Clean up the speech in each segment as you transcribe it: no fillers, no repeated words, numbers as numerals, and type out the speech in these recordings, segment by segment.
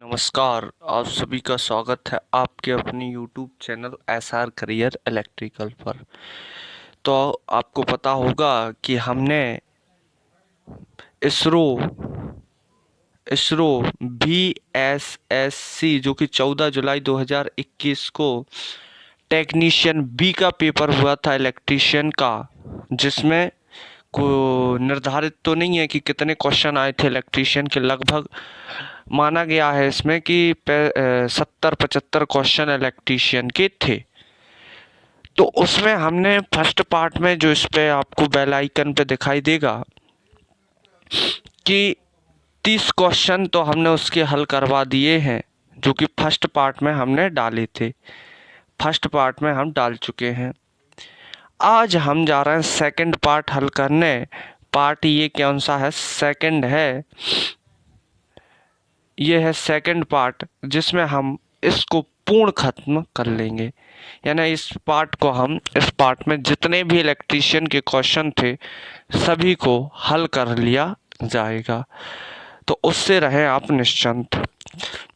नमस्कार, आप सभी का स्वागत है आपके अपने YouTube channel SR career electrical पर। तो आपको पता होगा कि हमने इसरो इसरो VSSC जो कि 14 जुलाई 2021 को टेक्नीशियन बी का पेपर हुआ था इलेक्ट्रीशियन का, जिसमें को निर्धारित तो नहीं है कि कितने क्वेश्चन आए थे इलेक्ट्रीशियन के। लगभग माना गया है इसमें कि 70-75 क्वेश्चन इलेक्ट्रीशियन के थे। तो उसमें हमने फर्स्ट पार्ट में, जो इस पे आपको बेल आइकन पे दिखाई देगा, कि 30 क्वेश्चन तो हमने उसके हल करवा दिए हैं, जो कि फर्स्ट पार्ट में हमने डाले थे। फर्स्ट पार्ट में हम डाल चुके हैं। आज हम जा रहे हैं सेकंड पार्ट हल करने। पार्ट ये कौन सा है? सेकंड है। ये है सेकंड पार्ट, जिसमें हम इसको पूर्ण खत्म कर लेंगे। यानी इस पार्ट में जितने भी इलेक्ट्रीशियन के क्वेश्चन थे सभी को हल कर लिया जाएगा। तो उससे रहें आप निश्चिंत।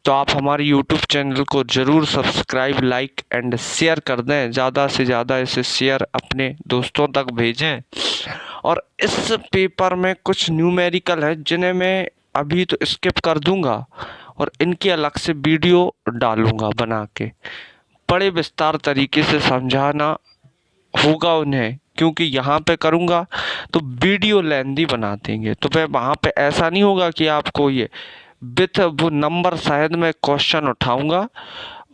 तो आप हमारे YouTube चैनल को ज़रूर सब्सक्राइब, लाइक एंड शेयर कर दें। ज़्यादा से ज़्यादा इसे शेयर अपने दोस्तों तक भेजें। और इस पेपर में कुछ न्यूमेरिकल है जिन्हें मैं अभी तो स्किप कर दूंगा और इनकी अलग से वीडियो डालूंगा बना के। बड़े विस्तार तरीके से समझाना होगा उन्हें, क्योंकि यहाँ पे करूँगा तो वीडियो लेंदी बना देंगे। तो मैं वहाँ पे ऐसा नहीं होगा कि आपको ये विथ वो नंबर शायद मैं क्वेश्चन उठाऊंगा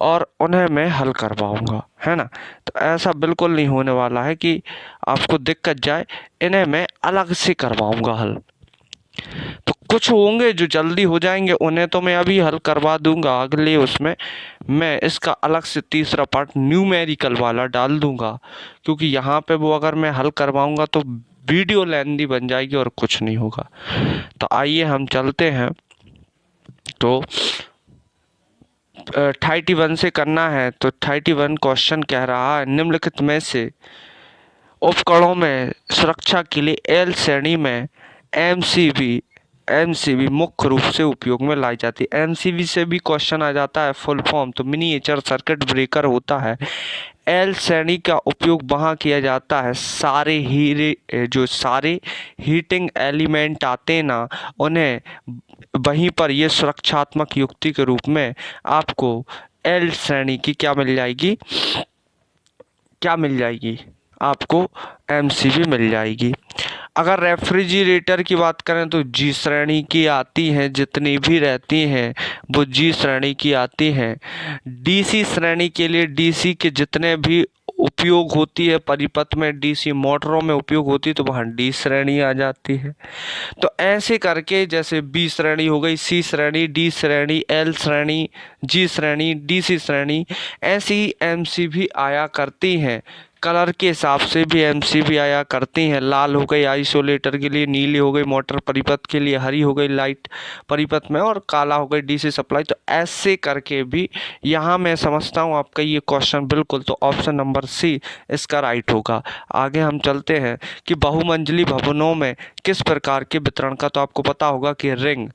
और उन्हें मैं हल करवाऊंगा, है ना। तो ऐसा बिल्कुल नहीं होने वाला है कि आपको दिक्कत जाए। इन्हें मैं अलग से करवाऊंगा हल। तो कुछ होंगे जो जल्दी हो जाएंगे, उन्हें तो मैं अभी हल करवा दूंगा। अगले उसमें मैं इसका अलग से तीसरा पार्ट न्यूमेरिकल वाला डाल दूंगा, क्योंकि यहाँ पे वो अगर मैं हल करवाऊंगा तो वीडियो लेंदी बन जाएगी और कुछ नहीं होगा। तो आइए हम चलते हैं। तो 31 से करना है। तो 31 क्वेश्चन कह रहा है, निम्नलिखित में से उपकरणों में सुरक्षा के लिए एल श्रेणी में एमसीबी एमसीबी मुख्य रूप से उपयोग में लाई जाती है। एमसीबी से भी क्वेश्चन आ जाता है फुल फॉर्म, तो मिनिएचर सर्किट ब्रेकर होता है। एल श्रेणी का उपयोग वहाँ किया जाता है सारे हीटिंग एलिमेंट आते हैं ना, उन्हें वहीं पर ये सुरक्षात्मक युक्ति के रूप में आपको एल श्रेणी की क्या मिल जाएगी आपको एमसीबी मिल जाएगी। अगर रेफ्रिजरेटर की बात करें तो जी श्रेणी की आती हैं, जितनी भी रहती हैं वो जी श्रेणी की आती हैं। डीसी श्रेणी के लिए डीसी के जितने भी उपयोग होती है परिपथ में, डीसी मोटरों में उपयोग होती है, तो वहाँ डी श्रेणी आ जाती है। तो ऐसे करके जैसे बी श्रेणी हो गई, सी श्रेणी, डी श्रेणी, एल श्रेणी, जी श्रेणी, डीसी श्रेणी, ऐसी एमसीबी आया करती हैं। कलर के हिसाब से भी एमसीबी आया करती हैं। लाल हो गई आइसोलेटर के लिए, नीली हो गई मोटर परिपथ के लिए, हरी हो गई लाइट परिपथ में, और काला हो गई डीसी सप्लाई। तो ऐसे करके भी यहाँ मैं समझता हूँ आपका ये क्वेश्चन बिल्कुल, तो ऑप्शन नंबर सी इसका राइट होगा। आगे हम चलते हैं कि बहुमंजिली भवनों में किस प्रकार के वितरण का, तो आपको पता होगा कि रिंग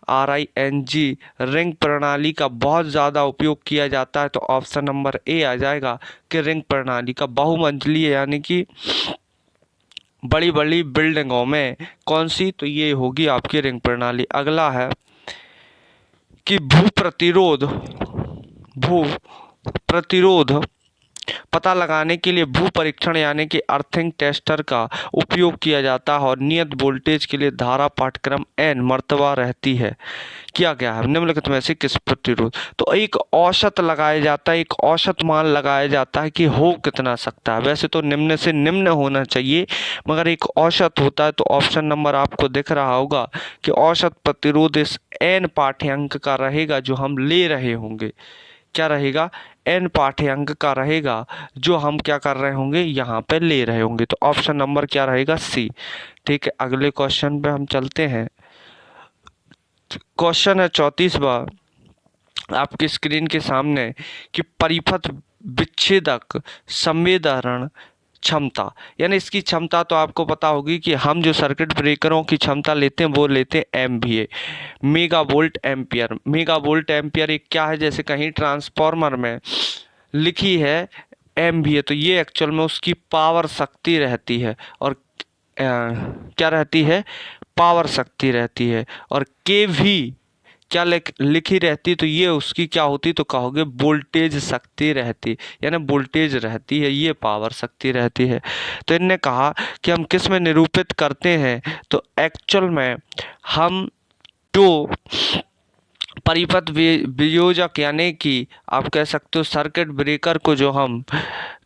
RING रिंग प्रणाली का बहुत ज़्यादा उपयोग किया जाता है। तो ऑप्शन नंबर ए आ जाएगा कि रिंग प्रणाली का बहुमंजिली, यानी कि बड़ी बड़ी बिल्डिंगों में कौन सी, तो ये होगी आपकी रिंग प्रणाली। अगला है कि भू प्रतिरोध पता लगाने के लिए भू परीक्षण यानी कि अर्थिंग टेस्टर का उपयोग किया जाता है, और नियत वोल्टेज के लिए धारा पाठ्यक्रम n मर्तबा रहती है। किया गया है निम्नलिखित में से किस प्रतिरोध, तो एक औसत लगाया जाता है, एक औसत मान लगाया जाता है कि हो कितना सकता है। वैसे तो निम्न से निम्न होना चाहिए, मगर एक औसत होता है। तो ऑप्शन नंबर आपको दिख रहा होगा कि औसत प्रतिरोध इस n पाठ्यांक का रहेगा जो हम ले रहे होंगे। क्या रहेगा? n पाठ्यांक का रहेगा जो हम क्या कर रहे होंगे, यहाँ पे ले रहे होंगे। तो ऑप्शन नंबर क्या रहेगा? सी। ठीक है, अगले क्वेश्चन पे हम चलते हैं। क्वेश्चन है 34वां आपकी स्क्रीन के सामने कि परिपथ विच्छेदक संवेदन क्षमता, यानी इसकी क्षमता तो आपको पता होगी कि हम जो सर्किट ब्रेकरों की क्षमता लेते हैं वो लेते हैं MVA, mega volt ampere. Mega volt ampere एक क्या है, जैसे कहीं ट्रांसफॉर्मर में लिखी है MVA, तो ये एक्चुअल में उसकी पावर शक्ति रहती है। और क्या रहती है, पावर शक्ति रहती है। और KV क्या लिखी रहती, तो ये उसकी क्या होती, तो कहोगे वोल्टेज शक्ति रहती, यानी वोल्टेज रहती है, ये पावर शक्ति रहती है। तो इनने कहा कि हम किस में निरूपित करते हैं, तो एक्चुअल में हम जो परिपथ वियोजक यानी कि आप कह सकते हो सर्किट ब्रेकर को जो हम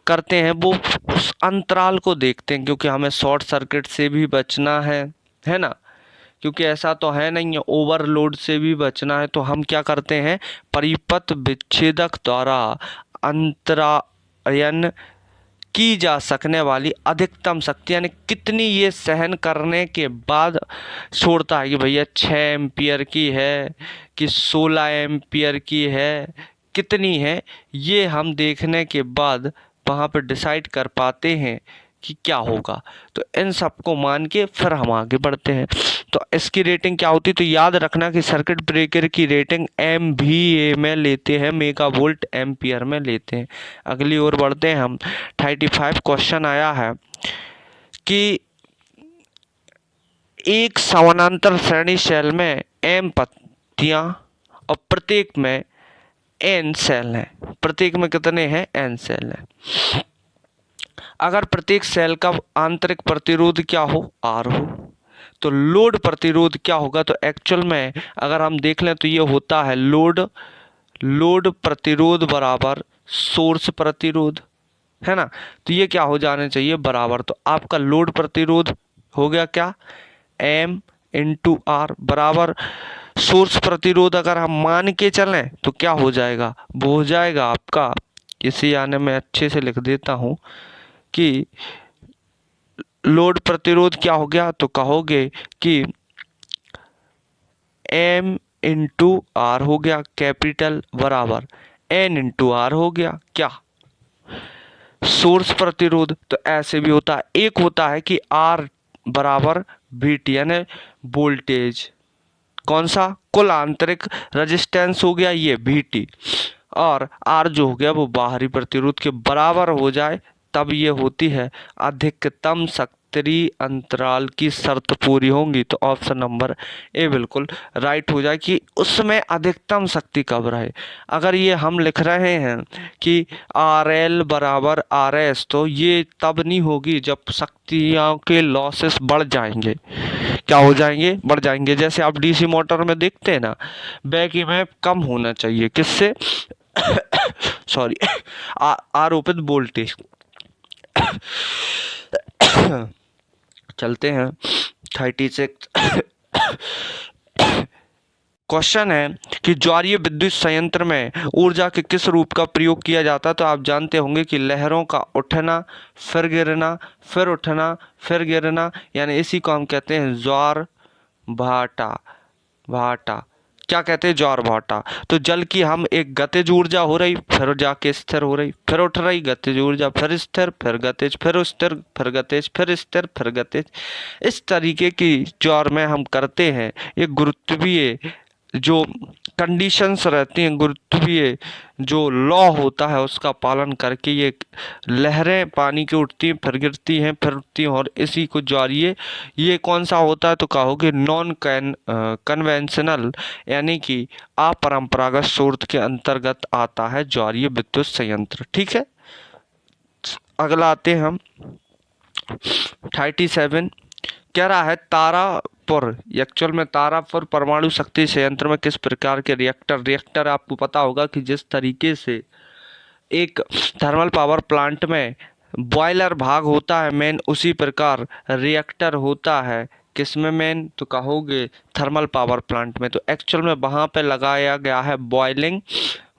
करते हैं वो उस अंतराल को देखते हैं, क्योंकि हमें शॉर्ट सर्किट से भी बचना है ना, क्योंकि ऐसा तो है नहीं है ओवरलोड से भी बचना है। तो हम क्या करते हैं, परिपथ विच्छेदक द्वारा अंतरायन की जा सकने वाली अधिकतम शक्ति, यानी कितनी ये सहन करने के बाद छोड़ता है कि भैया 6 एम्पियर की है कि 16 एम्पियर की है, कितनी है, ये हम देखने के बाद वहाँ पर डिसाइड कर पाते हैं कि क्या होगा। तो इन सबको मान के फिर हम आगे बढ़ते हैं। तो इसकी रेटिंग क्या होती है, तो याद रखना कि सर्किट ब्रेकर की रेटिंग MVA में लेते हैं, मेगा वोल्ट एम्पियर में लेते हैं। अगली ओर बढ़ते हैं हम। 35 क्वेश्चन आया है कि एक समानांतर श्रेणी सेल में M पत्तियां और प्रत्येक में N सेल हैं। प्रत्येक में कितने हैं, N सेल हैं। अगर प्रत्येक सेल का आंतरिक प्रतिरोध क्या हो, R हो, तो लोड प्रतिरोध क्या होगा, तो एक्चुअल में अगर हम देख लें तो ये होता है लोड प्रतिरोध बराबर सोर्स प्रतिरोध, है ना। तो ये क्या हो जाने चाहिए, बराबर। तो आपका लोड प्रतिरोध हो गया क्या, M × R बराबर सोर्स प्रतिरोध अगर हम मान के चलें तो क्या हो जाएगा, वो हो जाएगा आपका, इसी आने में अच्छे से लिख देता हूँ कि लोड प्रतिरोध क्या हो गया, तो कहोगे कि M × R हो गया कैपिटल बराबर N × R हो गया क्या, सोर्स प्रतिरोध। तो ऐसे भी होता है, एक होता है कि R बराबर VT यानी वोल्टेज, कौन सा, कुल आंतरिक रेजिस्टेंस हो गया ये VT, और R जो हो गया वो बाहरी प्रतिरोध के बराबर हो जाए, तब ये होती है अधिकतम शक्ति अंतराल की शर्त पूरी होंगी। तो ऑप्शन नंबर ए बिल्कुल राइट हो जाए कि उसमें अधिकतम शक्ति कब रहे। अगर ये हम लिख रहे हैं कि RL बराबर RS, तो ये तब नहीं होगी जब शक्तियों के लॉसेस बढ़ जाएंगे, क्या हो जाएंगे, बढ़ जाएंगे। जैसे आप DC मोटर में देखते हैं ना, बैक ईएमएफ कम होना चाहिए, किससे सॉरी आरोपित वोल्टेज चलते हैं 36 क्वेश्चन है कि ज्वारीय विद्युत संयंत्र में ऊर्जा के किस रूप का प्रयोग किया जाता है। तो आप जानते होंगे कि लहरों का उठना फिर गिरना फिर उठना फिर गिरना, यानी इसी को हम कहते हैं ज्वार भाटा। क्या कहते हैं, ज्वार भाटा। तो जल की हम एक गतिज ऊर्जा हो रही, फिर जाके स्थिर हो रही, फिर उठ रही गतिज ऊर्जा, फिर स्थिर, फिर गतिज, फिर स्थिर, फिर गतिज, फिर स्थिर, फिर गतिज। इस तरीके की ज्वार में हम करते हैं। ये गुरुत्वीय जो कंडीशंस रहती हैं, गुरुत्वीय जो लॉ होता है उसका पालन करके ये लहरें पानी की उठती हैं फिर गिरती हैं फिर उठती हैं, और इसी को ज्वारीय, ये कौन सा होता है, तो कहोगे नॉन कन्वेंशनल यानी कि अपरंपरागत स्रोत के अंतर्गत आता है ज्वारीय विद्युत संयंत्र। ठीक है, अगला आते हैं हम 37 कह रहा है तारापुर, एक्चुअल में तारापुर परमाणु शक्ति संयंत्र में किस प्रकार के रिएक्टर आपको पता होगा कि जिस तरीके से एक थर्मल पावर प्लांट में बॉयलर भाग होता है मेन, उसी प्रकार रिएक्टर होता है किसमें मेन, तो कहोगे थर्मल पावर प्लांट में। तो एक्चुअल में वहाँ पे लगाया गया है बॉइलिंग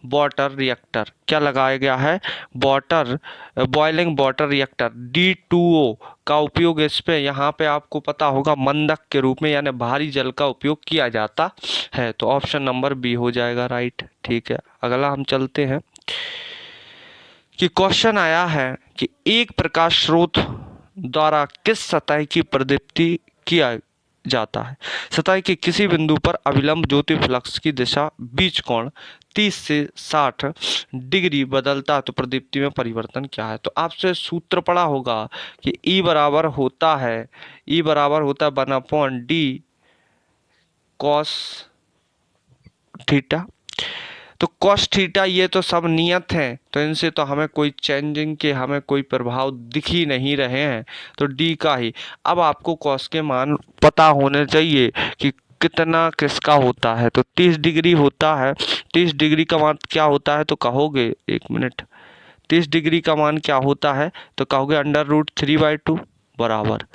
वाटर रिएक्टर। क्या लगाया गया है, बॉइलिंग वाटर रिएक्टर D2O का उपयोग इस पे, यहाँ पे आपको पता होगा मंदक के रूप में यानी भारी जल का उपयोग किया जाता है। तो ऑप्शन नंबर बी हो जाएगा राइट। ठीक है, अगला हम चलते हैं कि क्वेश्चन आया है कि एक प्रकाश स्रोत द्वारा किस सतह की प्रदीप्ति किया जाता है। सतह के किसी बिंदु पर अभिलंब ज्योति फ्लक्स की दिशा बीच कोण 30 से 60 डिग्री बदलता है तो प्रदीप्ति में परिवर्तन क्या है। तो आपसे सूत्र पढ़ा होगा कि E बराबर होता है 1/d cos थीटा। तो cos थीटा ये तो सब नियत हैं, तो इनसे तो हमें कोई चेंजिंग के हमें कोई प्रभाव दिख ही नहीं रहे हैं, तो d का ही। अब आपको cos के मान पता होने चाहिए कि कितना किसका होता है। तो 30 डिग्री होता है, 30 डिग्री का मान क्या होता है तो कहोगे, एक मिनट, 30 डिग्री का मान क्या होता है तो कहोगे √3/2 बराबर।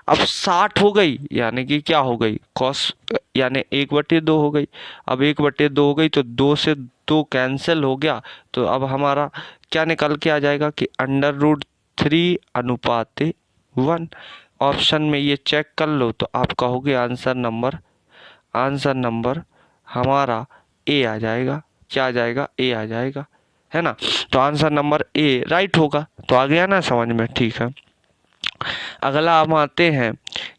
अब 60 हो गई यानी कि क्या हो गई cos, यानी 1/2 हो गई। अब 1/2 हो गई तो 2 से 2 कैंसिल हो गया, तो अब हमारा क्या निकल के आ जाएगा कि √3:1। ऑप्शन में ये चेक कर लो तो आप कहोगे आंसर नंबर हमारा ए आ जाएगा। क्या आ जाएगा? ए आ जाएगा, है ना। तो आंसर नंबर ए राइट होगा। तो आ गया ना समझ में? ठीक है। अगला हम आते हैं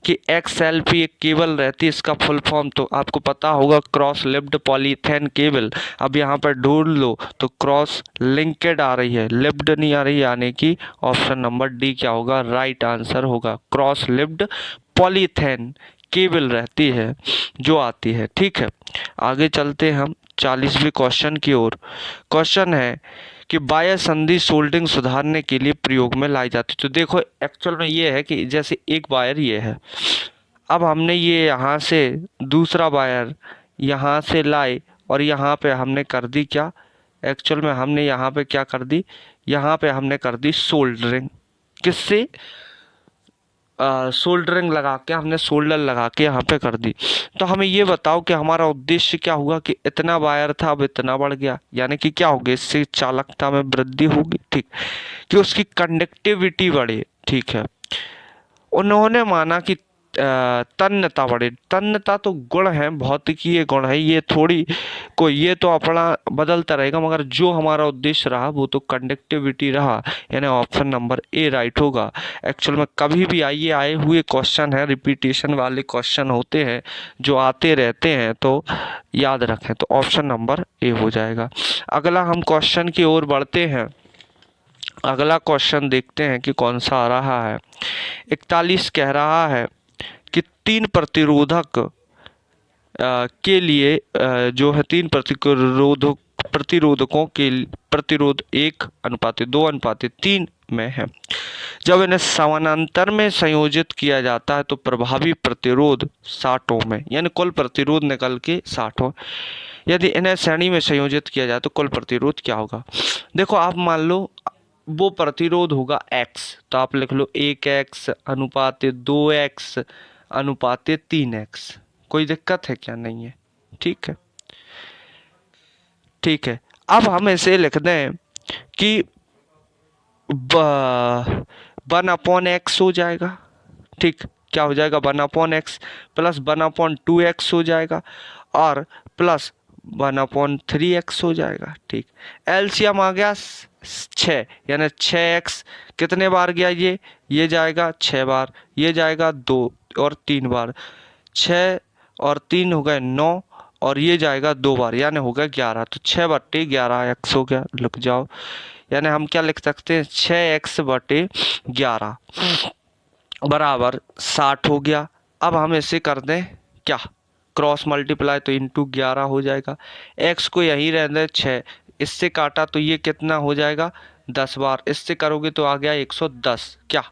कि XLP एक केबल रहती है, इसका फुल फॉर्म तो आपको पता होगा, क्रॉस लिंक्ड पॉलीथेन केबल। अब यहाँ पर ढूंढ लो तो क्रॉस लिंकेड आ रही है, लिंक्ड नहीं आ रही, यानी कि ऑप्शन नंबर डी क्या होगा? राइट आंसर होगा। क्रॉस लिंक्ड पॉलीथेन केबल रहती है जो आती है। ठीक है, आगे चलते हम 40वें क्वेश्चन की ओर। क्वेश्चन है कि बाह्य संधि सोल्डरिंग सुधारने के लिए प्रयोग में लाई जाती है। तो देखो एक्चुअल में ये है कि जैसे एक वायर ये है, अब हमने ये यहाँ से दूसरा वायर यहाँ से लाए और यहाँ पे हमने कर दी क्या, एक्चुअल में हमने यहाँ पे क्या कर दी, यहाँ पे हमने कर दी सोल्डरिंग। किससे? सोल्डरिंग लगा के, हमने सोल्डर लगा के यहाँ पे कर दी। तो हमें ये बताओ कि हमारा उद्देश्य क्या हुआ कि इतना वायर था अब इतना बढ़ गया, यानी कि क्या होगा, इससे चालकता में वृद्धि होगी। ठीक, कि उसकी कंडक्टिविटी बढ़े। ठीक है, उन्होंने माना कि तन्यता बढ़े। तन्यता तो गुण है, भौतिकीय गुण है, ये थोड़ी कोई, ये तो अपना बदलता रहेगा, मगर जो हमारा उद्देश्य रहा वो तो कंडक्टिविटी रहा, यानी ऑप्शन नंबर ए राइट होगा। एक्चुअल में कभी भी आइए आए हुए क्वेश्चन है, रिपीटेशन वाले क्वेश्चन होते हैं जो आते रहते हैं, तो याद रखें। तो ऑप्शन नंबर ए हो जाएगा। अगला हम क्वेश्चन की ओर बढ़ते हैं। अगला क्वेश्चन देखते हैं कि कौन सा आ रहा है। 41 कह रहा है कि 3 प्रतिरोधक के लिए जो है 3 प्रतिरोधकों के प्रतिरोध 1:2:3 में है। जब इन्हें समानांतर में संयोजित किया जाता है तो प्रभावी प्रतिरोध 60 ओम है, यानी कुल प्रतिरोध निकल के 60 ओम। यदि इन्हें श्रेणी में संयोजित किया जाए तो कुल प्रतिरोध क्या होगा? देखो आप मान लो वो प्रतिरोध होगा x, तो आप लिख लो 1x अनुपात 2x अनुपात 3x। कोई दिक्कत है क्या? नहीं है। ठीक है, ठीक है। अब हम इसे लिख दें कि 1/x हो जाएगा। ठीक, क्या हो जाएगा? 1/x प्लस 1/2x हो जाएगा और प्लस 1/3x हो जाएगा। ठीक, एलसीएम आ गया 6, यानी 6x कितने बार गया? ये जाएगा 6 बार, ये जाएगा 2 और 3 बार, 6 और 3 हो गए 9 और ये जाएगा 2 बार, यानी हो गया 11। तो 6/11x हो गया। लिख जाओ, यानी हम क्या लिख सकते हैं? 6x/11 बराबर 60 हो गया। अब हम इसे कर दें क्या, क्रॉस मल्टीप्लाई, तो इंटू 11 हो जाएगा। x को यहीं रहने 6, इससे काटा तो ये कितना हो जाएगा? 10 बार। इससे करोगे तो आ गया 110 क्या,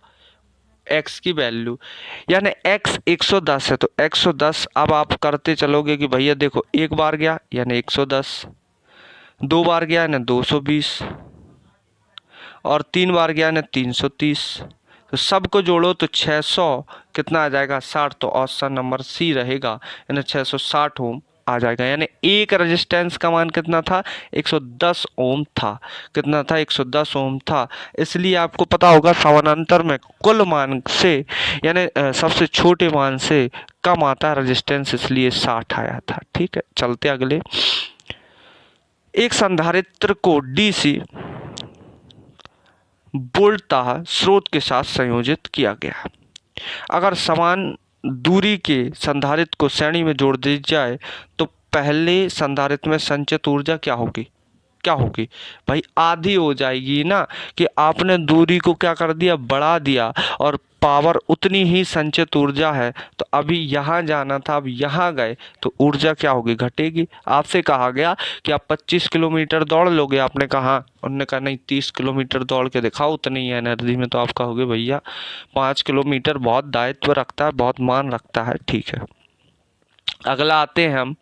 x की वैल्यू, यानी x 110 है। तो 110 अब आप करते चलोगे कि भैया देखो, एक बार गया यानी 110, 2 बार गया यानी 220 और 3 बार गया यानी 330। तो सबको जोड़ो तो 600 कितना आ जाएगा? 60। तो ऑप्शन नंबर सी रहेगा, यानी 660 ओम आ जाएगा। यानी एक रेजिस्टेंस का मान कितना था? 110 ओम था। कितना था? 110 ओम था। इसलिए आपको पता होगा समानांतर में कुल मान से, यानी सबसे छोटे मान से कम आता है रेजिस्टेंस, इसलिए 60 आया था। ठीक है, चलते अगले। एक संधारित्र को डीसी वोल्टता स्रोत के साथ संयोजित किया गया। अगर समान दूरी के संधारित्र को श्रेणी में जोड़ दी जाए तो पहले संधारित्र में संचित ऊर्जा क्या होगी? क्या होगी भाई? आधी हो जाएगी ना, कि आपने दूरी को क्या कर दिया, बढ़ा दिया, और पावर उतनी ही संचित ऊर्जा है। तो अभी यहाँ जाना था, अब यहाँ गए तो ऊर्जा क्या होगी? घटेगी। आपसे कहा गया कि आप 25 किलोमीटर दौड़ लोगे, आपने कहा, उन्होंने कहा नहीं 30 किलोमीटर दौड़ के दिखाओ उतनी एनर्जी में। तो आप कहोगे भैया 5 किलोमीटर बहुत दायित्व रखता है, बहुत मान रखता है, ठीक है। अगला आते हैं हम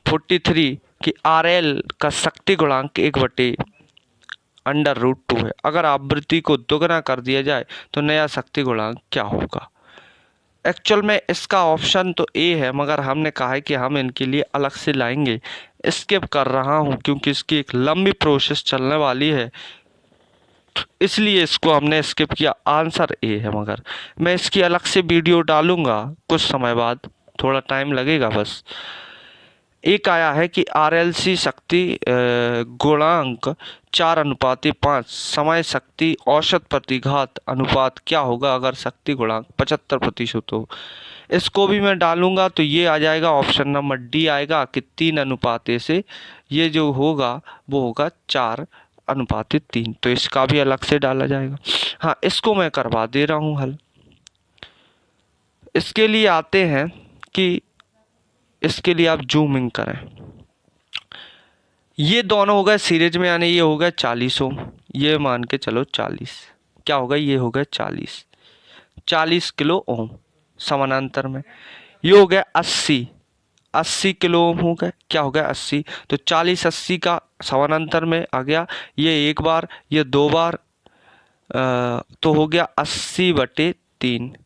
43 कि RL का शक्ति गुणांक 1/√2 है। अगर आवृत्ति को दोगुना कर दिया जाए तो नया शक्ति गुणांक क्या होगा? एक्चुअल में इसका ऑप्शन तो ए है, मगर हमने कहा है कि हम इनके लिए अलग से लाएंगे। स्किप कर रहा हूं क्योंकि इसकी एक लंबी प्रोसेस चलने वाली है, इसलिए इसको हमने स्किप किया। आंसर ए है, मगर मैं इसकी अलग से वीडियो डालूंगा कुछ समय बाद, थोड़ा टाइम लगेगा बस। एक आया है कि RLC शक्ति गुणांक 4:5 समय शक्ति औसत प्रतिघात अनुपात क्या होगा अगर शक्ति गुणांक 75% हो? इसको भी मैं डालूंगा तो ये आ जाएगा, ऑप्शन नंबर डी आएगा कि 3:1 से ये जो होगा वो होगा 4:3। तो इसका भी अलग से डाला जाएगा। हाँ, इसको मैं करवा दे रहा हूँ हल। इसके लिए आते हैं कि इसके लिए आप जूमिंग करें। ये दोनों हो गए सीरीज में, यानी ये हो गया 40 ओम, ये मान के चलो 40, क्या होगा, ये हो गया 40 किलो ओम समानांतर में। ये हो गया 80 किलो ओम हो गए, क्या हो गया 80। तो 40-80 का समानांतर में आ गया, ये एक बार, ये दो बार, तो हो गया 80/3।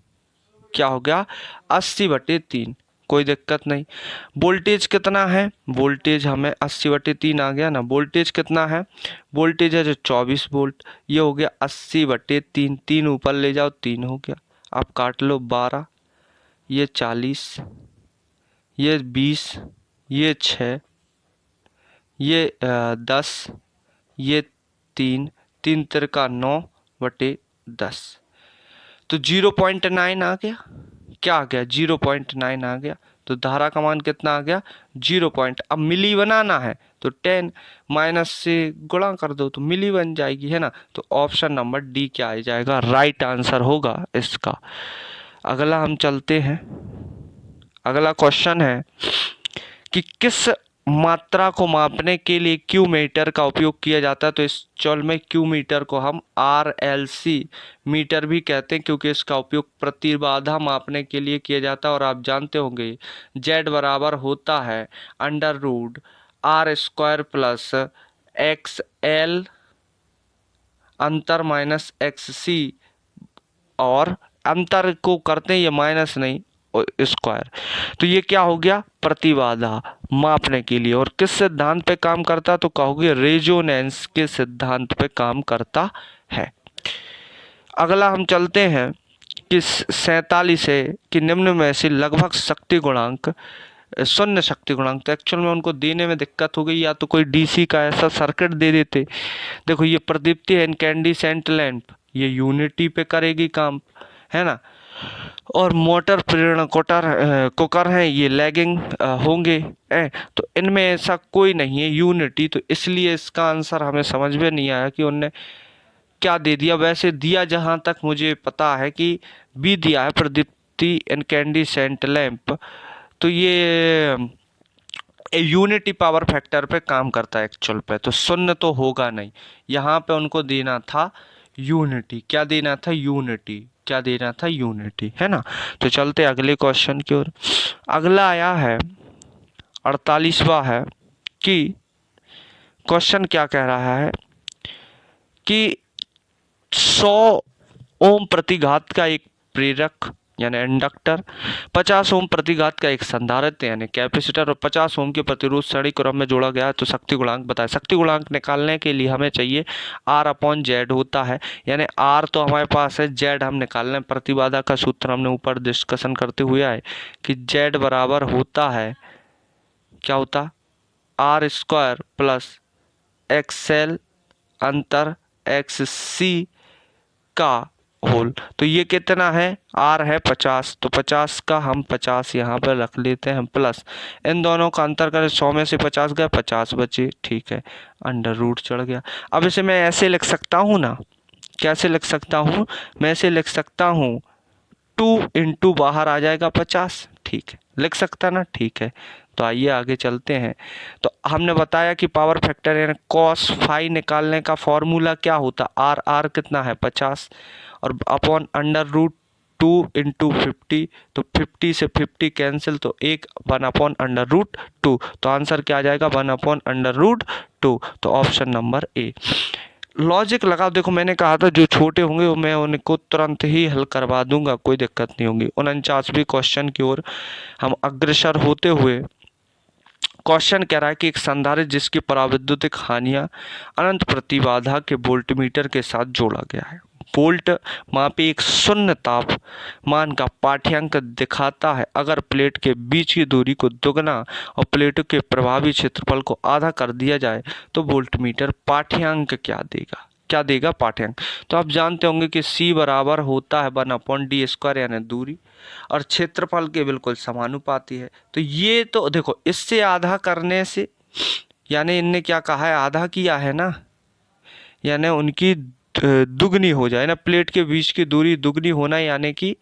क्या हो गया? 80/3। कोई दिक्कत नहीं। वोल्टेज कितना है? वोल्टेज हमें 80/3 आ गया ना। वोल्टेज कितना है? वोल्टेज है जो 24 वोल्ट। ये हो गया 80/3, 3 ऊपर ले जाओ 3 हो गया। आप काट लो 12, ये 40, ये 20, ये 6, ये 10, ये 3, 3 तिरका 9/10। तो 0.9 आ गया। क्या आ गया? 0.9 आ गया। तो धारा का मान कितना आ गया? 0 पॉइंट। अब मिली बनाना है तो 10 माइनस से गुणा कर दो तो मिली बन जाएगी, है ना। तो ऑप्शन नंबर डी क्या आ जाएगा? राइट आंसर होगा इसका। अगला हम चलते हैं। अगला क्वेश्चन है कि किस मात्रा को मापने के लिए क्यू मीटर का उपयोग किया जाता है? तो इस चल में क्यू मीटर को हम RLC मीटर भी कहते हैं, क्योंकि इसका उपयोग प्रतिबाधा मापने के लिए किया जाता है। और आप जानते होंगे Z बराबर होता है √R² प्लस XL अंतर माइनस XC, और अंतर को करते हैं ये माइनस नहीं स्क्वायर। तो ये क्या हो गया? प्रतिबाधा मापने के लिए। और किस सिद्धांत पे काम करता? तो कहोगे रेजोनेंस के सिद्धांत पे काम करता है। अगला हम चलते हैं कि 47 है कि निम्न में से लगभग शक्ति गुणांक, शून्य शक्ति गुणांक। तो एक्चुअल में उनको देने में दिक्कत हो गई, या तो कोई डीसी का ऐसा सर्किट दे देते। देखो ये प्रदीप्ति है, इनकैंडिसेंट लैंप, ये यूनिटी पे करेगी काम, है ना। और मोटर प्रेरण कुकर हैं, ये लैगिंग होंगे। तो इनमें ऐसा कोई नहीं है यूनिटी, तो इसलिए इसका आंसर हमें समझ में नहीं आया कि उनने क्या दे दिया। वैसे दिया जहां तक मुझे पता है कि बी दिया है, प्रदीप्ति इनकैंडिसेंट लैंप। तो ये यूनिटी पावर फैक्टर पे काम करता है एक्चुअल पे, तो शून्य तो होगा नहीं। यहाँ पे उनको देना था यूनिटी। क्या देना था? यूनिटी। क्या देना था? यूनिटी, है ना। तो चलते अगले क्वेश्चन की ओर। अगला आया है 48वां है कि क्वेश्चन क्या कह रहा है कि 100 ओम प्रतिघात का एक प्रेरक यानी इंडक्टर, 50 ओम प्रतिघात का एक संधारित्र यानी कैपेसिटर, और 50 ओम के प्रतिरोध श्रेणी क्रम में जोड़ा गया है। तो शक्ति गुणांक बताए। शक्ति गुणांक निकालने के लिए हमें चाहिए R/Z होता है, यानी R तो हमारे पास है, Z हम निकालने। प्रतिबाधा का सूत्र हमने ऊपर डिस्कशन करते हुए आए कि Z बराबर होता है, क्या होता? R² प्लस XL अंतर एक्स सी का होल। तो ये कितना है, r है 50, तो 50 का हम 50 यहाँ पर रख लेते हैं प्लस इन दोनों का अंतर करें, 100 में से 50 गया, 50 बचे, ठीक है, अंडर रूट चढ़ गया। अब इसे मैं ऐसे लिख सकता हूँ ना, कैसे लिख सकता हूँ, मैं ऐसे लिख सकता हूँ 2 इंटू बाहर आ जाएगा 50, ठीक है, लिख सकता ना, ठीक है। तो आइए आगे चलते हैं। तो हमने बताया कि पावर फैक्टर यानी कॉस फाई निकालने का फॉर्मूला क्या होता, आर कितना है 50 और अपॉन अंडर रूट 2 इंटू 50, तो 50 से 50 कैंसिल, तो 1/√2, तो आंसर क्या आ जाएगा 1/√2। तो ऑप्शन नंबर ए। लॉजिक लगाओ, देखो मैंने कहा था जो छोटे होंगे वो मैं उनको तुरंत ही हल करवा दूंगा, कोई दिक्कत नहीं होगी। 49वें क्वेश्चन की ओर हम अग्रसर होते हुए, क्वेश्चन कह रहा है कि एक संधारित्र जिसकी परावैद्युतिक हानियां अनंत प्रतिबाधा के वोल्टमीटर के साथ जोड़ा गया है, वोल्ट मापी एक शून्य तापमान का पाठ्यांक दिखाता है। अगर प्लेट के बीच की दूरी को दुगना और प्लेटों के प्रभावी क्षेत्रफल को आधा कर दिया जाए तो वोल्टमीटर पाठ्यांक क्या देगा, क्या देगा पाठ्यांक। तो आप जानते होंगे कि C बराबर होता है 1/d² यानी दूरी, और क्षेत्रफल के बिल्कुल समानुपाती है। तो ये तो देखो इससे आधा करने से, यानी इनने क्या कहा है, आधा किया है ना, यानी उनकी दुगनी हो जाए ना, प्लेट के बीच की दूरी दुगनी होना यानी कि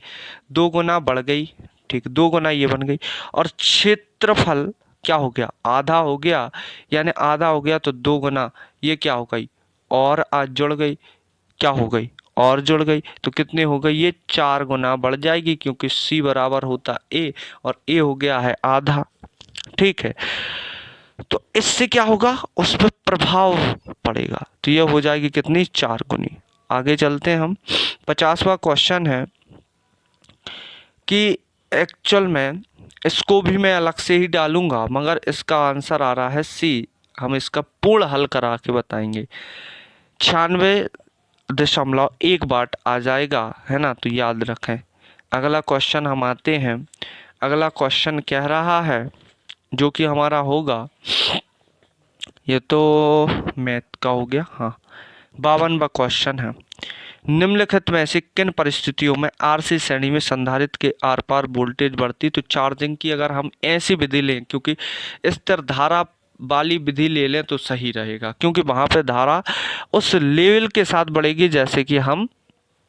2 गुना बढ़ गई, ठीक, 2 गुना ये बन गई, और क्षेत्रफल क्या हो गया, आधा हो गया, यानी आधा हो गया तो 2 गुना ये क्या हो गई, और आज जुड़ गई, क्या हो गई, और जुड़ गई, तो कितने हो गई, ये 4 गुना बढ़ जाएगी, क्योंकि C बराबर होता ए और ए हो गया है आधा, ठीक है। तो इससे क्या होगा, उस पर प्रभाव पड़ेगा, तो यह हो जाएगी कितनी, 4 गुनी। आगे चलते हैं हम। 50वां क्वेश्चन है कि एक्चुअल में इसको भी मैं अलग से ही डालूंगा, मगर इसका आंसर आ रहा है C, हम इसका पूर्ण हल करा के बताएंगे। 96.1 वाट आ जाएगा, है ना, तो याद रखें। अगला क्वेश्चन हम आते हैं। अगला क्वेश्चन कह रहा है जो कि हमारा होगा, ये तो मैथ का हो गया, हाँ, 52वां क्वेश्चन है। निम्नलिखित में से किन परिस्थितियों में RC श्रेणी में संधारित्र के आर पार वोल्टेज बढ़ती, तो चार्जिंग की अगर हम ऐसी विधि लें, क्योंकि स्थिर धारा वाली विधि ले लें तो सही रहेगा, क्योंकि वहां पे धारा उस लेवल के साथ बढ़ेगी जैसे कि हम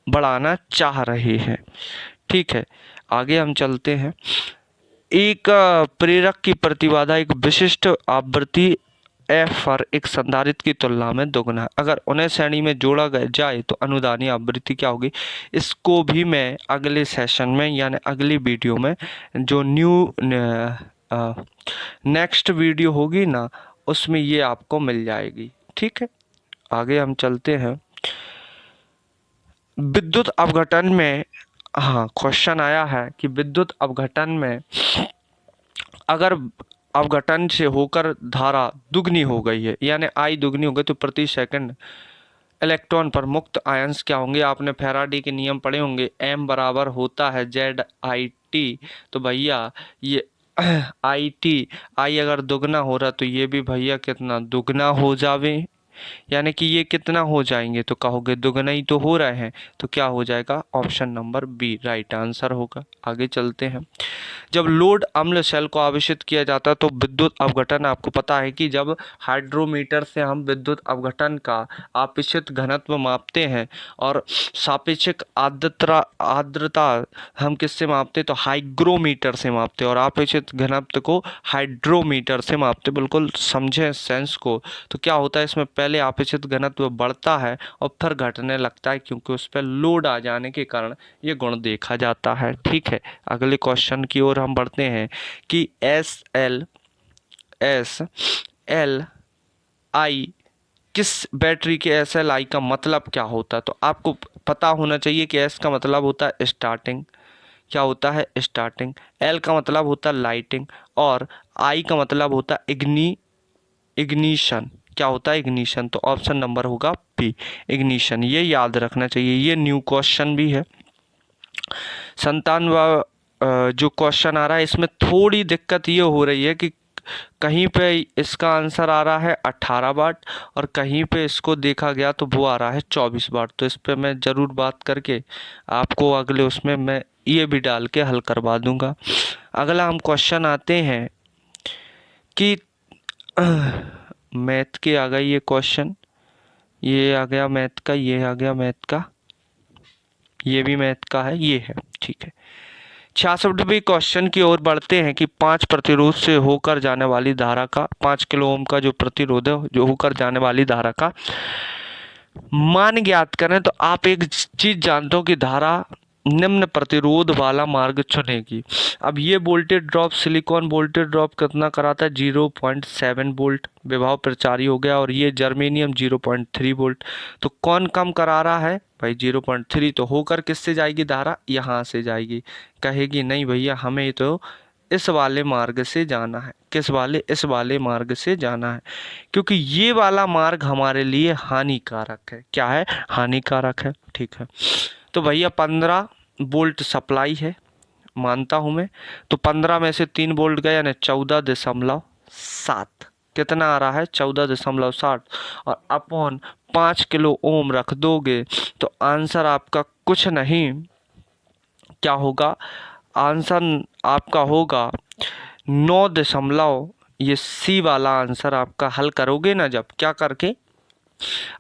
बढ़ाना चाह रहे हैं, ठीक है। आगे हम चलते हैं। एक प्रेरक की प्रतिबाधा एक विशिष्ट आवृत्ति F पर एक संधारित्र की तुलना में दोगुना है। अगर उन्हें श्रेणी में जोड़ा जाए तो अनुदानी आवृत्ति क्या होगी, इसको भी मैं अगले सेशन में यानी अगली वीडियो में, जो नेक्स्ट वीडियो होगी ना, उसमें ये आपको मिल जाएगी, ठीक है। आगे हम चलते हैं। विद्युत अपघटन में, हाँ, क्वेश्चन आया है कि विद्युत अपघटन में अगर अपघटन से होकर धारा दुगनी हो गई है, यानी I दुगनी हो गई, तो प्रति सेकंड इलेक्ट्रॉन पर मुक्त आयंस क्या होंगे। आपने फैराडे के नियम पढ़े होंगे, M बराबर होता है ZIT, तो भैया ये I अगर दुगना हो रहा तो ये भी भैया कितना दुगना हो जावे, यानी कि ये कितना हो जाएंगे, तो कहोगे दुगना ही तो हो रहे हैं, तो क्या हो जाएगा, option number B right answer होगा। आगे चलते हैं। जब लोड अम्ल शेल को आवेशित किया जाता है तो विद्युत अपघटन, आपको पता है कि जब हाइड्रोमीटर से हम विद्युत अपघटन का आपेक्षिक घनत्व मापते हैं और सापेक्षिक आर्द्रता हम किससे मापते हैं, तो हाइग्रोमीटर से मापते हैं, और आपेक्षिक घनत्व को हाइड्रोमीटर से मापते, बिल्कुल समझें सेंस को। तो क्या होता है, इसमें पहले आपेक्षिक घनत्व बढ़ता है और फिर घटने लगता है, क्योंकि उस पर लोड आ जाने के कारण ये गुण देखा जाता है, ठीक है। अगले क्वेश्चन की ओर हम बढ़ते हैं कि SLI किस बैटरी के SLI का मतलब क्या होता है, तो आपको पता होना चाहिए कि S का मतलब होता है स्टार्टिंग, क्या होता है स्टार्टिंग, L का मतलब होता है लाइटिंग, और I का मतलब होता है इग्निशन, क्या होता है इग्निशन, तो ऑप्शन नंबर होगा बी इग्निशन, ये याद रखना चाहिए, ये न्यू क्वेश्चन भी है। 57वां जो क्वेश्चन आ रहा है, इसमें थोड़ी दिक्कत ये हो रही है कि कहीं पे इसका आंसर आ रहा है 18 वाट और कहीं पे इसको देखा गया तो वो आ रहा है 24 वाट। तो इस पे मैं ज़रूर बात करके आपको अगले उसमें मैं ये भी डाल के हल करवा दूंगा। अगला हम क्वेश्चन आते हैं कि मैथ के आ गई ये क्वेश्चन, ये आ गया मैथ का, ये आ गया मैथ का, ये भी मैथ का है, ये है, ठीक है। 66वें क्वेश्चन की ओर बढ़ते हैं कि 5 प्रतिरोध से होकर जाने वाली धारा का, 5 किलो ओम का जो प्रतिरोध है जो होकर जाने वाली धारा का मान ज्ञात करें। तो आप एक चीज जानते हो कि धारा निम्न प्रतिरोध वाला मार्ग चुनेगी। अब ये voltage drop, silicon voltage drop कितना कराता है 0.7 वोल्ट विभव प्रचारी हो गया, और ये जर्मेनियम 0.3 वोल्ट। तो कौन कम करा रहा है भाई 0.3। तो होकर किससे जाएगी धारा, यहाँ से जाएगी। कहेगी नहीं भैया हमें तो इस वाले मार्ग से जाना है। किस वाले, इस वाले मार्ग से जाना है, क्योंकि ये वाला मार्ग हमारे लिए हानिकारक है। क्या है, हानिकारक है, ठीक है। तो भैया 15 वोल्ट सप्लाई है, मानता हूं मैं। तो 15 में से 3 वोल्ट गया यानी 14.7, कितना आ रहा है 14.7, और अपॉन 5 किलो ओम रख दोगे तो आंसर आपका कुछ नहीं, क्या होगा, आंसर आपका होगा 9 ये सी वाला आंसर आपका हल करोगे ना जब, क्या करके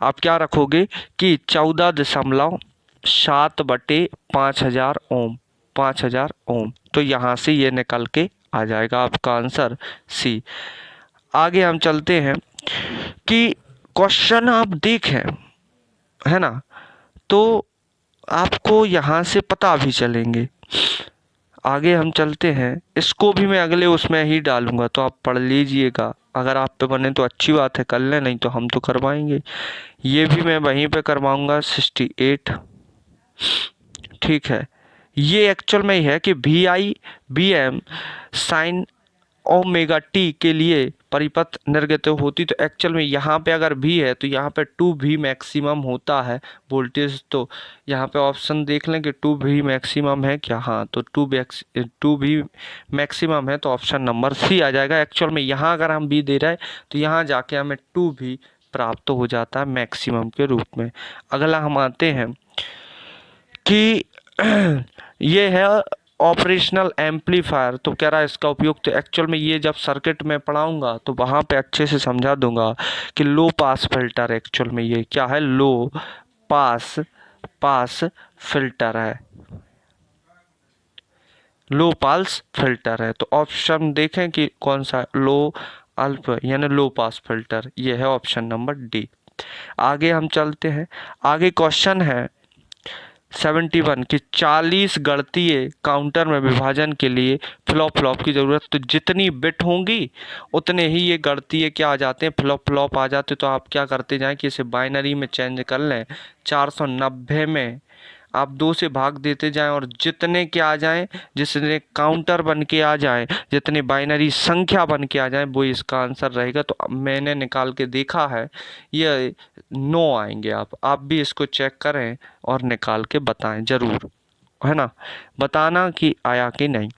आप क्या रखोगे कि 14.7/5000 ओम, 5000 ओम। तो यहाँ से ये निकल के आ जाएगा आपका आंसर सी। आगे हम चलते हैं कि क्वेश्चन आप देखें, है ना, तो आपको यहाँ से पता भी चलेंगे। आगे हम चलते हैं, इसको भी मैं अगले उसमें ही डालूंगा तो आप पढ़ लीजिएगा। अगर आप पे बने तो अच्छी बात है, कर लें, नहीं तो हम तो करवाएंगे। ये भी मैं वहीं पे करवाऊंगा 68, ठीक है। ये एक्चुअल में ही है कि VI/VM साइन ओमेगा टी के लिए परिपथ निर्गत होती। तो एक्चुअल में यहाँ पे अगर भी है तो यहाँ पे 2V मैक्सिमम होता है वोल्टेज। तो यहाँ पे ऑप्शन देख लें कि 2V मैक्सिमम है क्या, हाँ, तो 2V मैक्सिमम है तो ऑप्शन नंबर सी आ जाएगा। एक्चुअल में यहाँ अगर हम भी दे रहे हैं तो यहाँ जाके हमें 2V प्राप्त हो जाता है मैक्सिमम के रूप में। अगला हम आते हैं कि ये है ऑपरेशनल एम्पलीफायर। तो कह रहा है इसका उपयोग, तो एक्चुअल में ये जब सर्किट में पढ़ाऊंगा तो वहाँ पे अच्छे से समझा दूंगा कि लो पास फिल्टर, एक्चुअल में ये क्या है, लो पास फिल्टर है, लो पास फिल्टर है। तो ऑप्शन देखें कि कौन सा, लो अल्प यानी लो पास फिल्टर, ये है ऑप्शन नंबर डी। आगे हम चलते हैं, आगे क्वेश्चन है 71 कि 40 गणितीय काउंटर में विभाजन के लिए फ्लॉप फ्लॉप की ज़रूरत। तो जितनी बिट होंगी उतने ही ये गणितीय क्या आ जाते हैं, फ्लॉप फ्लॉप आ जाते। तो आप क्या करते जाएं कि इसे बाइनरी में चेंज कर लें। 490 में आप 2 से भाग देते जाएं और जितने क्या आ जाएं, जितने काउंटर बन के आ जाएं, जितने बाइनरी संख्या बन के आ जाएं, वो इसका आंसर रहेगा। तो मैंने निकाल के देखा है ये 9 आएंगे। आप भी इसको चेक करें और निकाल के बताएं ज़रूर, है ना, बताना कि आया कि नहीं।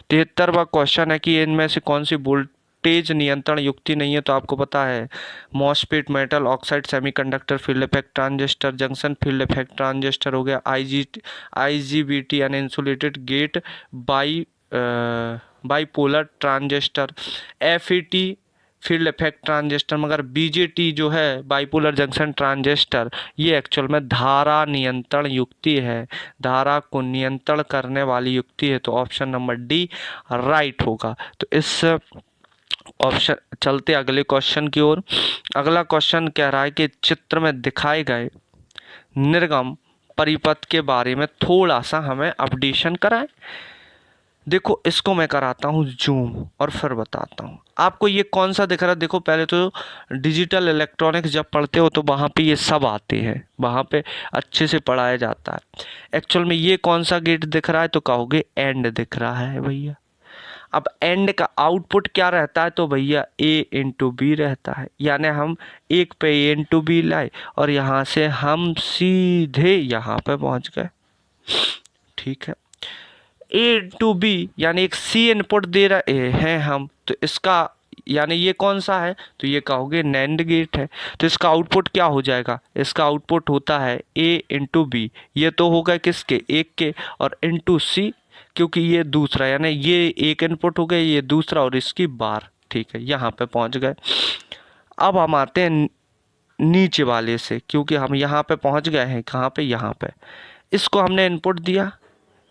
73वां क्वेश्चन है कि इनमें से कौन सी वोल्टेज नियंत्रण युक्ति नहीं है। तो आपको पता है MOSFET, metal oxide, semiconductor, field effect transistor, junction field effect transistor हो गया, IGBT यानी insulated gate bipolar transistor, FET field effect transistor, मगर BJT जो है बाइपोलर जंक्शन ट्रांजिस्टर, ये एक्चुअल में धारा नियंत्रण युक्ति है, धारा को नियंत्रण करने वाली युक्ति है। तो ऑप्शन नंबर डी राइट होगा। तो इस ऑप्शन, चलते अगले क्वेश्चन की ओर। अगला क्वेश्चन कह रहा है कि चित्र में दिखाए गए निर्गम परिपथ के बारे में थोड़ा सा हमें अपडेशन कराएं। देखो इसको मैं कराता हूँ जूम और फिर बताता हूँ आपको ये कौन सा दिख रहा है। देखो पहले तो डिजिटल इलेक्ट्रॉनिक्स जब पढ़ते हो तो वहाँ पे ये सब आते हैं, वहाँ पे अच्छे से पढ़ाया जाता है। एक्चुअल में ये कौन सा गेट दिख रहा है, तो कहोगे एंड दिख रहा है भैया। अब एंड का आउटपुट क्या रहता है, तो भैया A/B रहता है, यानी हम एक पे A/B लाए और यहाँ से हम सीधे यहाँ पे पहुँच गए, ठीक है। A/B यानी एक C इनपुट दे रहे हैं हम, तो इसका यानी ये कौन सा है, तो ये कहोगे नैंड गेट है। तो इसका आउटपुट क्या हो जाएगा, इसका आउटपुट होता है ए इंटू बी, ये तो होगा किसके, एक के, और इंटू सी, क्योंकि ये दूसरा, यानी ये एक इनपुट हो गया, ये दूसरा, और इसकी बार। ठीक है, यहाँ पे पहुँच गए। अब हम आते हैं नीचे वाले से, क्योंकि हम यहाँ पे पहुँच गए हैं, कहाँ पे, यहाँ पे। इसको हमने इनपुट दिया,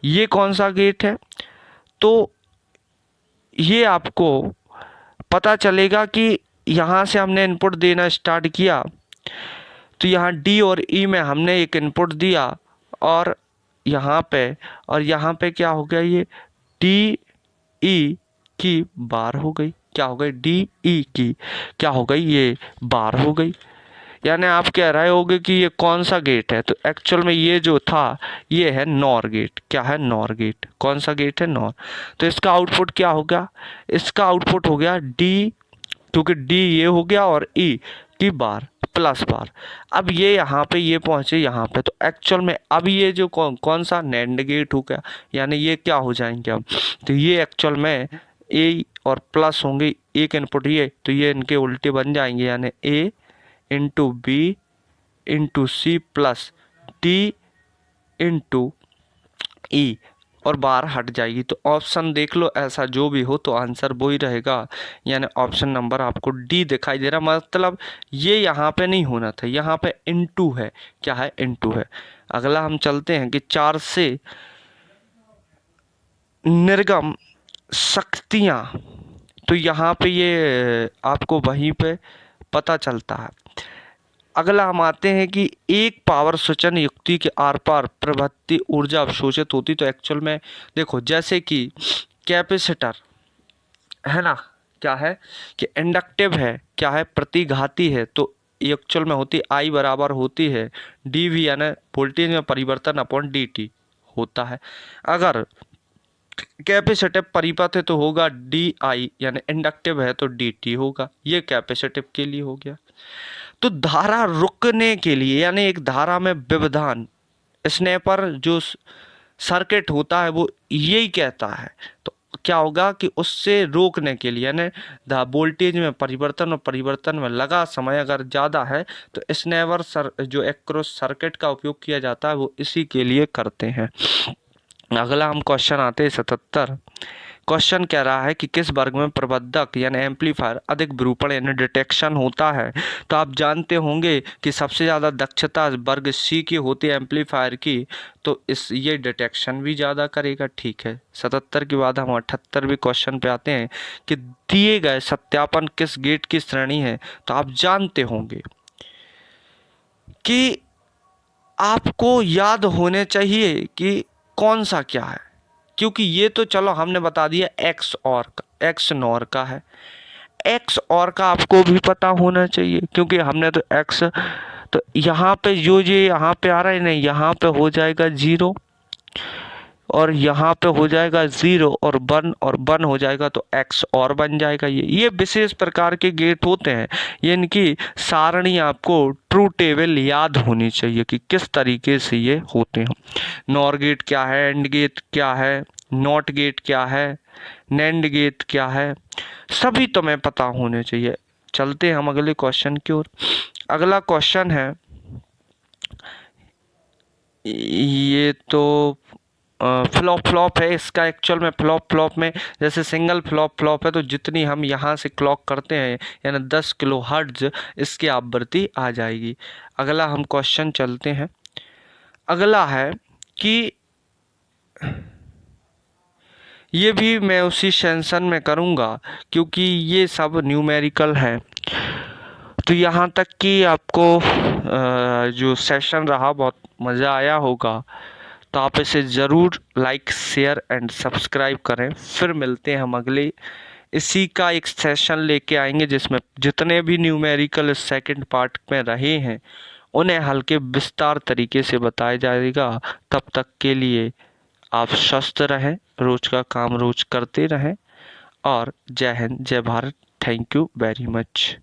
ये कौन सा गेट है, तो ये आपको पता चलेगा कि यहाँ से हमने इनपुट देना स्टार्ट किया, तो यहाँ डी और ई में हमने एक इनपुट दिया, और यहाँ पे क्या हो गया, ये डी ई की बार हो गई। क्या हो गई, डी ई की क्या हो गई, ये बार हो गई। यानी आप कह रहे होगे कि ये कौन सा गेट है, तो एक्चुअल में ये जो था ये है नॉर गेट। क्या है, नॉर गेट। कौन सा गेट है, नॉर। तो इसका आउटपुट क्या होगा, इसका आउटपुट हो गया डी, क्योंकि डी ये हो गया और ई की बार प्लस बार। अब ये यहाँ पे ये पहुँचे यहाँ पे, तो एक्चुअल में अब ये जो कौन सा नैंड गेट हो गया, यानी ये क्या हो जाएंगे अब, तो ये एक्चुअल में ए और प्लस होंगे, एक इनपुट ये, तो ये इनके उल्टे बन जाएंगे, यानी A into B into C plus D into E, और बार हट जाएगी। तो ऑप्शन देख लो, ऐसा जो भी हो तो आंसर वो ही रहेगा, यानी ऑप्शन नंबर आपको डी दिखाई दे रहा। मतलब ये यहाँ पे नहीं होना था, यहाँ पे इनटू है। क्या है, इनटू है। अगला हम चलते हैं कि 4 से निर्गम शक्तियाँ, तो यहाँ पे ये आपको वहीं पे पता चलता है। अगला हम आते हैं कि एक पावर सूचन युक्ति के आर पार प्रवृत्ति ऊर्जा अवशोषित होती, तो एक्चुअल में देखो, जैसे कि कैपेसिटर है ना, क्या है कि इंडक्टिव है, क्या है, प्रतिघाती है, तो एक्चुअल में होती आई बराबर होती है डी वी, यानी वोल्टेज में परिवर्तन अपॉन डी टी होता है। अगर कैपेसिटिव परिपथ है तो होगा डी आई, यानी इंडक्टिव है तो डी टी होगा। ये कैपेसिटिव के लिए हो गया। तो धारा रुकने के लिए, यानी एक धारा में व्यवधान, स्नेपर जो सर्किट होता है वो यही कहता है। तो क्या होगा कि उससे रोकने के लिए, यानी वोल्टेज में परिवर्तन और परिवर्तन में लगा समय अगर ज़्यादा है, तो स्नेपर जो एक्रोस सर्किट का उपयोग किया जाता है वो इसी के लिए करते हैं। अगला हम क्वेश्चन आते हैं 77। क्वेश्चन कह रहा है कि किस वर्ग में प्रवर्धक यानी एम्पलीफायर अधिक विरूपण यानी डिटेक्शन होता है। तो आप जानते होंगे कि सबसे ज़्यादा दक्षता वर्ग सी की होती है एम्पलीफायर की, तो ये डिटेक्शन भी ज़्यादा करेगा। ठीक है, 77 के बाद हम 78वें क्वेश्चन पे आते हैं कि दिए गए सत्यापन किस गेट की श्रेणी है। तो आप जानते होंगे कि आपको याद होने चाहिए कि कौन सा क्या है, क्योंकि ये तो चलो हमने बता दिया एक्स और का, एक्स नॉर का है। एक्स और का आपको भी पता होना चाहिए, क्योंकि हमने तो एक्स, तो यहाँ पे जो ये यहाँ पे आ रहा है नहीं, यहाँ पे हो जाएगा 0 और यहाँ पे हो जाएगा 0 और 1 हो जाएगा, तो एक्स और बन जाएगा। ये विशेष प्रकार के गेट होते हैं, ये इनकी सारणी आपको ट्रू टेबल याद होनी चाहिए कि किस तरीके से ये होते हैं। नॉर गेट क्या है, एंड गेट क्या है, नॉट गेट क्या है, नैंड गेट क्या है, सभी तुम्हें पता होने चाहिए। चलते हैं हम अगले क्वेश्चन की ओर। अगला क्वेश्चन है, ये तो फ्लॉप है। इसका एक्चुअल में फ्लॉप में जैसे सिंगल फ्लॉप है, तो जितनी हम यहाँ से क्लॉक करते हैं यानी 10 किलो हर्ट्ज इसकी आवृत्ति आ जाएगी। अगला हम क्वेश्चन चलते हैं। अगला है कि ये भी मैं उसी सेंशन में करूँगा क्योंकि ये सब न्यूमेरिकल है। तो यहाँ तक कि आपको जो सेशन रहा बहुत मज़ा आया होगा, तो आप इसे ज़रूर लाइक शेयर एंड सब्सक्राइब करें। फिर मिलते हैं हम अगले इसी का एक सेशन लेके आएंगे जिसमें जितने भी न्यूमेरिकल सेकंड पार्ट में रहे हैं उन्हें हल्के विस्तार तरीके से बताया जाएगा। तब तक के लिए आप स्वस्थ रहें, रोज का काम रोज करते रहें, और जय हिंद जय Bharat. Thank you very much.